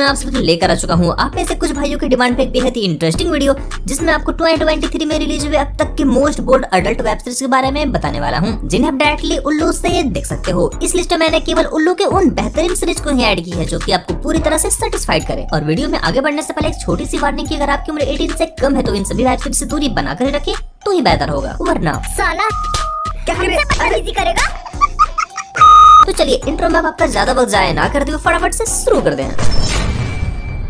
में आप सबके लेकर आ चुका हूँ आप में से कुछ भाइयों की डिमांड पे एक बेहद ही इंटरेस्टिंग वीडियो, जिसमें आपको 2023 में रिलीज हुए अब तक के most bold adult web series के बारे में बताने वाला हूँ, जिन्हें आप डायरेक्टली उल्लू से देख सकते हो। इस लिस्ट में मैंने केवल उल्लू के उन बेहतरीन सीरीज को ही ऐड की है जो कि आपको पूरी तरह से सेटिस्फाइड करे। और वीडियो में आगे बढ़ने से पहले एक छोटी सी वार्निंग की, अगर आपकी उम्र 18 से कम है तो इन सभी वेब सीरीज से दूरी बनाकर रखे तो ही बेहतर होगा, वरना साला क्या करेगा। तो चलिए इंट्रो में आपका ज्यादा वक्त जाया ना करते हुए फटाफट से शुरू कर दें।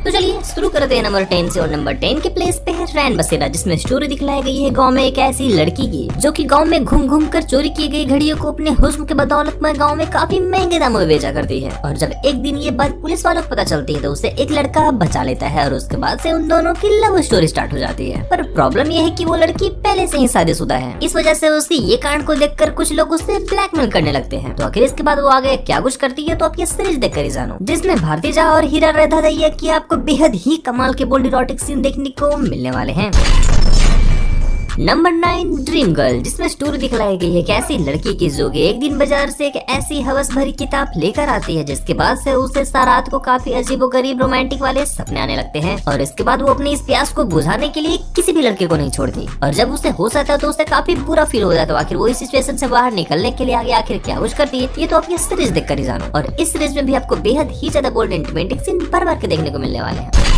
तो चलिए शुरू करते हैं नंबर 10 से। और नंबर 10 के प्लेस पे है रैन बसेरा, जिसमें स्टोरी दिखलाई गई है गांव में एक ऐसी लड़की की जो कि गांव में घूम घूम कर चोरी की गई घड़ियों को अपने हुस्न के बदौलत में गांव में काफी महंगे दामों में बेचा करती है। और जब एक दिन ये बात पुलिस वालों को पता चलती है तो उसे एक लड़का बचा लेता है और उसके बाद से उन दोनों की लव स्टोरी स्टार्ट हो जाती है। पर प्रॉब्लम ये है कि वो लड़की पहले से ही शादीशुदा है, इस वजह से उसकी ये कांड को देखकर कुछ लोग उससे ब्लैकमेल करने लगते हैं। तो आखिर इसके बाद वो आगे क्या कुछ करती है तो आप ये सीरीज देखकर ही जानो, जिसमें भारती झा और हीरा रेधा दैया की आपको बेहद ही कमाल के बोल्ड इरोटिक सीन देखने को मिलने वाले हैं। नंबर 9 ड्रीम गर्ल, जिसमें स्टोरी दिखलाई गई है कैसी लड़की की जो एक दिन बाजार से एक ऐसी हवस भरी किताब लेकर आती है, जिसके बाद से उसे रात को काफी अजीबोगरीब रोमांटिक वाले सपने आने लगते हैं। और इसके बाद वो अपनी इस प्यास को बुझाने के लिए किसी भी लड़के को नहीं छोड़ती। और जब उसे होश आता है तो उसे काफी बुरा फील हो जाता है। आखिर वो इस सिचुएशन से बाहर निकलने के लिए आगे आखिर क्या कुछ करती है ये तो आप ये सीरीज देखकर ही जानो। और इस सीरीज में भी आपको बेहद ही ज्यादा बोल्ड इंटीमेटिक सीन भर के देखने को मिलने वाले हैं।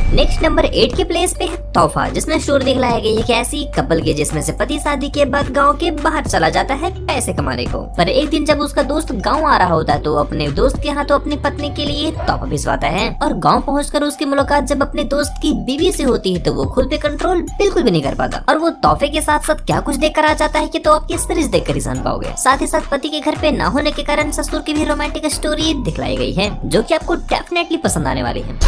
नेक्स्ट नंबर 8 के प्लेस पे है तोहफा, जिसमें स्टोरी दिखलाई गई है कि ऐसी कपल के जिसमें से पति शादी के बाद गांव के बाहर चला जाता है पैसे कमाने को। पर एक दिन जब उसका दोस्त गांव आ रहा होता है तो अपने दोस्त के हाथों अपनी पत्नी के लिए तोहफा भिजवाता है। और गांव पहुंचकर उसकी मुलाकात जब अपने दोस्त की बीवी से होती है तो वो खुद पे कंट्रोल बिल्कुल भी नहीं कर पाता और वो तोहफे के साथ साथ क्या कुछ देकर आ जाता है कि तो आप ये सीरीज देखकर ही जान पाओगे। साथ ही साथ पति के घर पे न होने के कारण ससुर की भी रोमांटिक स्टोरी दिखलाई गई है जो की आपको डेफिनेटली पसंद आने वाली है।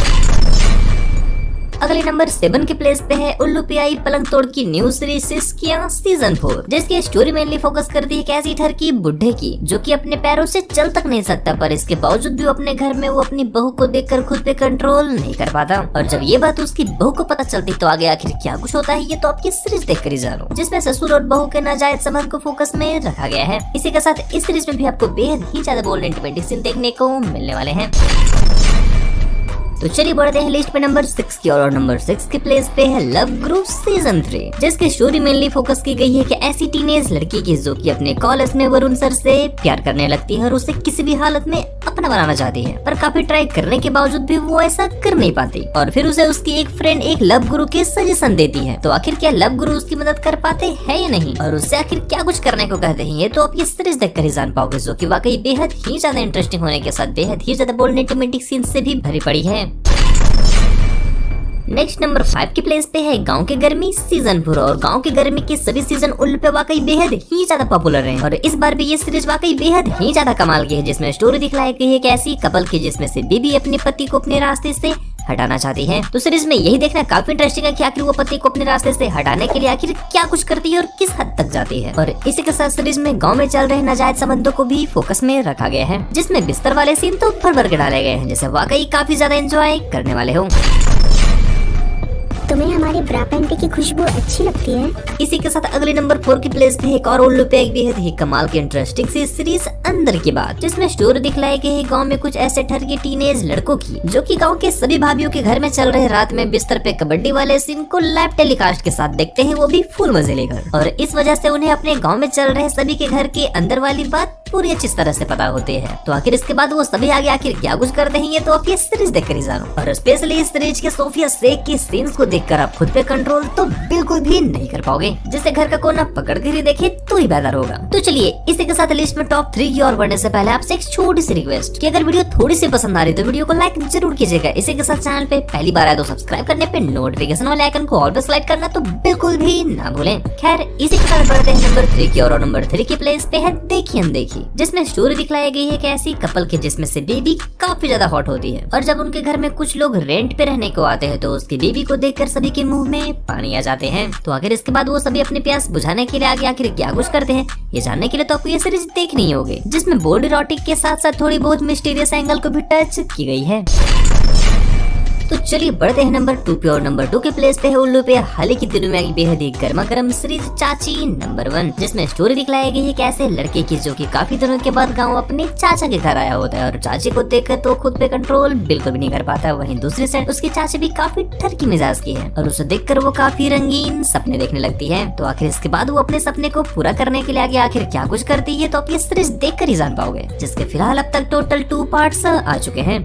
अगले नंबर 7 के प्लेस पे है उल्लू पे आई पलंग तोड़ की न्यू सीरीज सिस्किया सीजन 4, जिसकी स्टोरी मेनली फोकस करती है कैसी ठर की बुढ़े की जो कि अपने पैरों से चल तक नहीं सकता, पर इसके बावजूद भी अपने घर में वो अपनी बहू को देखकर खुद पे कंट्रोल नहीं कर पाता। और जब ये बात उसकी बहू को पता चलती तो आगे आखिर क्या कुछ होता है ये तो आपकी सीरीज देखकर ही जानो, जिसमें ससुर और बहू के नाजायज संबंध को फोकस में रखा गया है। इसी के साथ इस सीरीज में भी आपको बेहद ही ज्यादा बोल्ड इंटीमेटिक सीन देखने को मिलने वाले हैं। तो चलिए बढ़ते हैं लिस्ट पे नंबर 6 की और नंबर 6 के प्लेस पे है लव ग्रुप सीजन 3, जिसकी स्टोरी मेनली फोकस की गई है कि ऐसी टीनेज लड़की की जो कि अपने कॉलेज में वरुण सर से प्यार करने लगती है और उसे किसी भी हालत में अपना बनाना चाहती है, पर काफी ट्राई करने के बावजूद भी वो ऐसा कर नहीं पाती। और फिर उसे उसकी एक फ्रेंड एक लव गुरु के सजेशन देती है, तो आखिर क्या लव गुरु उसकी मदद कर पाते हैं या नहीं और उससे आखिर क्या कुछ करने को कहते हैं ये तो आप ये सीरीज देखकर ही जान पाओगे, जो कि वाकई बेहद ही ज्यादा इंटरेस्टिंग होने के साथ बेहद ही ज्यादा बोल्ड इंटीमेटिक सीन से भी भरी पड़ी है। नेक्स्ट नंबर 5 के प्लेस पे है गांव के गर्मी सीजन 4, और गांव के गर्मी के सभी सीजन उल्लू पे वाकई बेहद ही ज्यादा पॉपुलर हैं। और इस बार भी ये सीरीज वाकई बेहद ही ज्यादा कमाल की है, जिसमें स्टोरी दिखलाई गई है कैसी कपल की जिसमें से बीवी अपने पति को अपने रास्ते से हटाना चाहती है। तो सीरीज में यही देखना काफी इंटरेस्टिंग है कि आखिर वो पति को अपने रास्ते से हटाने के लिए आखिर क्या कुछ करती है और किस हद तक जाती है। और इसी के साथ सीरीज में गांव में चल रहे नाजायज संबंधों को भी फोकस में रखा गया है, जिसमें बिस्तर वाले सीन तो भर के डाले गए हैं, जिसे वाकई काफी ज्यादा एंजॉय करने वाले हो। तुम्हें हमारी ब्रा पैंटी की खुशबू अच्छी लगती है? इसी के साथ अगले नंबर 4 की प्लेस पे एक और उल्लू पे एक बेहद ही कमाल की इंटरेस्टिंग सी सीरीज अंदर की बात, जिसमें स्टोरी दिखलाई गई है गांव में कुछ ऐसे ठर के टीनेज लड़कों की जो कि गांव के सभी भाभीियों के घर में चल रहे रात में बिस्तर पे कबड्डी वाले सीन को लाइव टेलीकास्ट के साथ देखते हैं, वो भी फुल मजे लेकर। और इस वजह से उन्हें अपने गाँव में चल रहे सभी के घर के अंदर वाली बात पूरी अच्छी तरह से पता होती है। तो आखिर इसके बाद वो सभी आगे आखिर क्या कुछ करते हैं ये तो आप ये सीरीज देखकर ही जानो। और स्पेशली इस सीरीज के सोफिया शेख की सीन्स को देखकर आप खुद पे कंट्रोल तो बिल्कुल भी नहीं कर पाओगे, जिसे घर का कोना पकड़ कर ही देखे तो ही बेहतर होगा। तो चलिए इसी के साथ लिस्ट में टॉप 3 की ओर बढ़ने से पहले आपसे एक छोटी सी रिक्वेस्ट कि अगर वीडियो थोड़ी सी पसंद आ रही तो वीडियो को लाइक जरूर कीजिएगा। इसी के साथ चैनल पे पहली बार आए तो सब्सक्राइब करने पे नोटिफिकेशन वाले आइकन को ऑल पे सेलेक्ट करना तो बिल्कुल भी ना भूलें। खैर इसी के साथ बढ़ते हैं नंबर 3 की ओर और नंबर 3 के प्लेस पे है देखी अनदेखी, जिसमें स्टोरी दिखलाई गई है कि ऐसी कपल के जिसमें से बेबी काफी ज्यादा हॉट होती है और जब उनके घर में कुछ लोग रेंट पे रहने को आते हैं तो उसकी बेबी को देखकर सभी के मुंह में पानी आ जाते हैं। तो आखिर इसके बाद वो सभी अपनी प्यास बुझाने के लिए आगे आखिर क्या कुछ करते हैं ये जानने के लिए तो आपको ये सीरीज देखनी होगी, जिसमें बोल्ड इरोटिक के साथ साथ थोड़ी बहुत मिस्टीरियस एंगल को भी टच की गई है। तो चलिए बढ़ते हैं नंबर 2 पे, और नंबर 2 के प्लेस पे है उल्लू पे हाल ही के दिनों में आई बेहद ही गर्मा गर्म सीरीज चाची नंबर 1, जिसमें स्टोरी दिखलाई गई है कैसे लड़के की जो कि काफी दिनों के बाद गाँव अपने चाचा के घर आया होता है और चाची को देखकर तो खुद पे कंट्रोल बिल्कुल भी नहीं कर पाता। वहीं दूसरी साइड उसकी चाची भी काफी डर की मिजाज की है और उसे देखकर वो काफी रंगीन सपने देखने लगती है। तो आखिर इसके बाद वो अपने सपने को पूरा करने के लिए आगे आखिर क्या कुछ करती है तो आप ये सीरीज देखकर ही जान पाओगे, जिसके फिलहाल अब तक टोटल 2 पार्ट्स आ चुके हैं।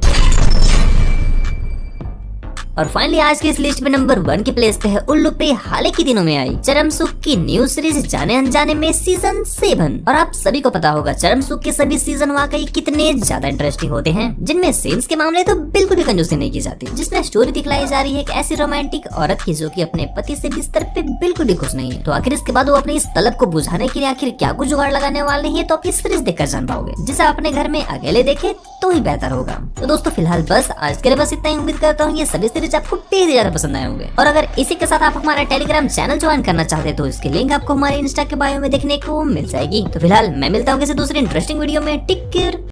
और फाइनली आज की इस लिस्ट में नंबर 1 के प्लेस पे है उल्लू पे हाल के दिनों में आई चरम सुख की न्यू सीरीज जाने अनजाने में सीजन 7। और आप सभी को पता होगा चरम सुख के सभी सीजन वाकई कितने ज्यादा इंटरेस्टिंग होते हैं, जिनमें सीन्स के मामले तो बिल्कुल भी कंजूसी नहीं की जाती, जिसमें स्टोरी दिखलाई जा रही है एक ऐसी रोमांटिक औरत की जो कि अपने पति से बिस्तर पे बिल्कुल भी खुश नहीं है। तो आखिर इसके बाद वो अपनी इस तलब को बुझाने के लिए आखिर क्या कुछ जुगाड़ लगाने वाले हैं तो आप इस सीरीज देखकर जान पाओगे, जिसे आप अपने घर में अकेले देखे तो ही बेहतर होगा। तो दोस्तों फिलहाल बस आज के लिए बस इतना ही। उम्मीद करता हूँ ये सभी सीरीज आपको बेहद ज्यादा पसंद आए होंगे। और अगर इसी के साथ आप हमारा टेलीग्राम चैनल ज्वाइन करना चाहते हैं तो इसकी लिंक आपको हमारे इंस्टा के बायो में देखने को मिल जाएगी। तो फिलहाल मैं मिलता हूँ किसी दूसरी इंटरेस्टिंग वीडियो में। Take care.